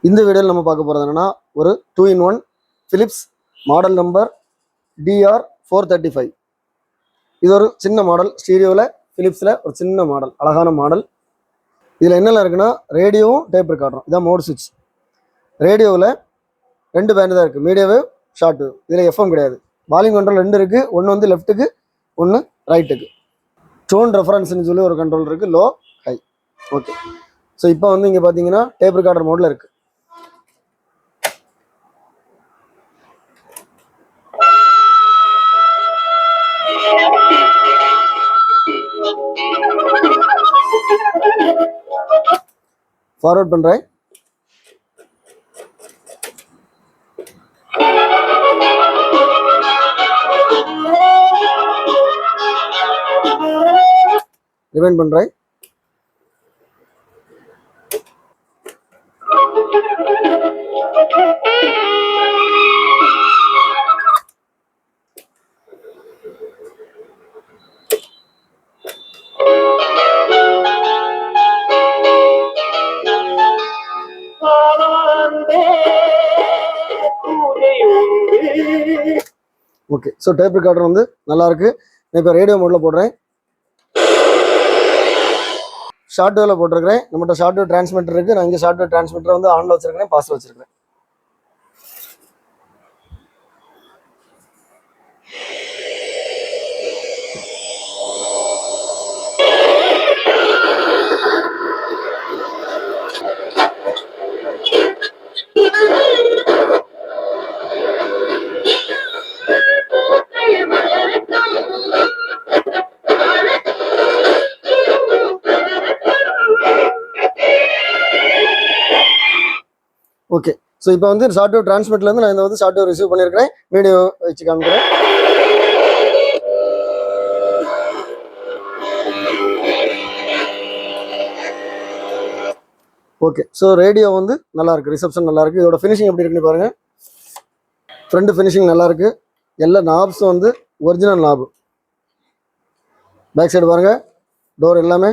இந்த வீடியோவில் நம்ம பார்க்க போகிறது என்னன்னா ஒரு 2-in-1 Philips model number DR435. இது ஒரு சின்ன மாடல், ஸ்டீரியோவில் ஃபிலிப்ஸில் ஒரு சின்ன மாடல், அழகான மாடல். இதில் என்னெல்லாம் இருக்குன்னா ரேடியோவும் டேப் ரெக்கார்டரும். இதான் மோட் சுவிட்ச். ரேடியோவில் 2 பேண்ட் தான் இருக்குது, மீடியம் வேவ், ஷார்ட் வேவ். இதில் எஃப்எம் கிடையாது. வால்யூம் கண்ட்ரோல் 2 இருக்குது, ஒன்று வந்து லெஃப்ட்டுக்கு, ஒன்று ரைட்டுக்கு. டோன் ரெஃபரன்ஸ்னு சொல்லி ஒரு கண்ட்ரோல் இருக்குது, லோ ஹை. ஓகே, ஸோ இப்போ வந்து இங்கே பார்த்தீங்கன்னா டேப் ரெக்கார்டர் மோடில் இருக்குது. ஃபார்வர்ட் பண்ணுறேன். ரிவைண்ட் பண்ணுறேன். ஓகே, ஸோ டேப் ரெக்கார்டர் வந்து நல்லா இருக்கு. நான் இப்போ ரேடியோ மோட்ல போடுறேன். ஷார்ட் வேவ்ல போட்டிருக்கிறேன். நம்மகிட்ட ஷார்ட் வேவ் டிரான்ஸ்மிட்டர் இருக்கு. நான் இங்கே ஷார்ட் வேவ் டிரான்ஸ்மிட்டர் வந்து ஆன்ல வச்சிருக்கேன், பாஸ்ல வச்சிருக்கேன். ஓகே, ஸோ இப்போ வந்து ஷார்ட் வேவ் டிரான்ஸ்மிட்டர்லேருந்து நான் இந்த வந்து ஷார்ட் வேவ் ரிசீவ் பண்ணியிருக்கிறேன். வீடியோ வச்சு காமிக்கிறேன். ஓகே, ஸோ ரேடியோ வந்து நல்லா இருக்கு, ரிசப்ஷன் நல்லா இருக்கு. இதோட ஃபினிஷிங் எப்படி இருக்குன்னு பாருங்க. ஃப்ரண்ட் ஃபினிஷிங் நல்லா இருக்கு. எல்லா நாப்ஸும் வந்து ஒரிஜினல் நாபு. பேக் சைடு பாருங்க, டோர் எல்லாமே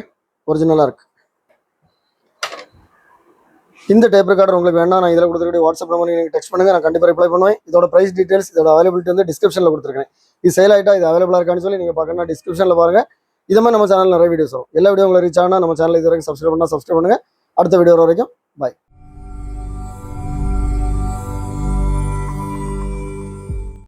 ஒரிஜினலாக இருக்கு. இந்த டேப் ரெக்கார்டர் உங்களுக்கு வேணா நான் இதில் கொடுத்துருக்க வாட்ஸ்அப் நம்பர் நீங்கள் டெக்ஸ்ட் பண்ணுங்க, நான் கண்டிப்பாக ரிப்ளை பண்ணுவேன். இதோட ப்ரைஸ் டீடைல்ஸ், இதோட அவைலபிலிட்டி வந்து டிஸ்கிரிப்ஷனில் கொடுத்துருக்கேன். இது சேல் ஆகிட்டா இது அவைலபிளாக இருக்கான்னு சொல்லி நீங்கள் பார்க்கணும், டிஸ்கிரிப்ஷனில் பாருங்க. இது மாதிரி நம்ம சேனல் நிறைய வீடியோஸ் வரும். எல்லா வீடியோ உங்களுக்கு ரீச் ஆனால் நம்ம சேனல் இது வரைக்கும் சப்ஸ்கிரைப் பண்ணுங்கள். அடுத்த வீடியோ வரைக்கும் பாய்.